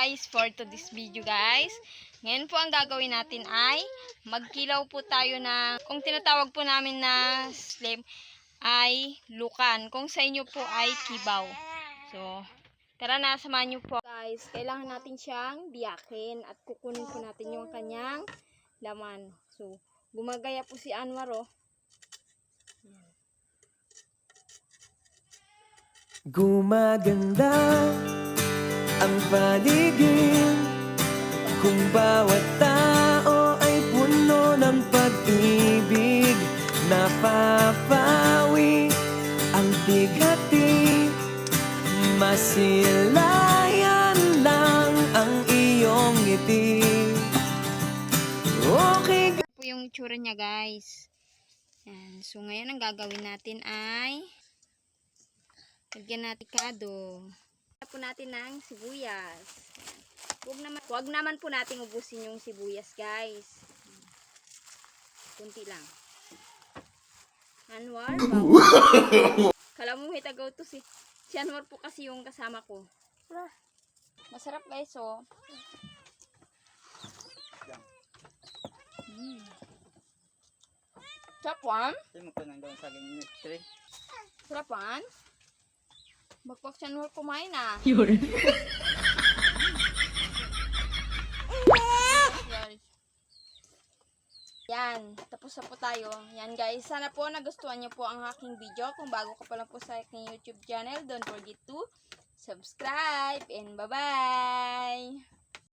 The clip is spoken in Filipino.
guys for today's video guys. Ngayon po ang gagawin natin ay magkilaw po tayo ng, kung tinatawag po namin na slim ay lukan. Kung sa inyo po ay kibaw. So, tara na, samahan nyo po. Guys, kailangan natin siyang biyakin at kukunin po natin yung kanyang laman. So, gumagaya po si Anwar oh. Gumaganda ang paligid kung bawat tao ay puno ng pag-ibig. Napapawi ang bigati, masilayan lang ang iyong ngiti. Okay Po yung itsura niya guys. Yan. So, ngayon ang gagawin natin ay lagyan natin kado. Lagyan po natin ng sibuyas. Huwag naman po natin ubusin yung sibuyas, guys. Kunti lang. Anwar, kala mo hitagaw to si Anwar po kasi yung kasama ko. Masarap guys, oh. Sarap one. Sarap one. Bakbak si Anwar kumain ah. Yan, tapos na po tayo. Yan guys, sana po nagustuhan nyo po ang aking video. Kung bago ka pa lang po sa aking YouTube channel, don't forget to subscribe and bye-bye!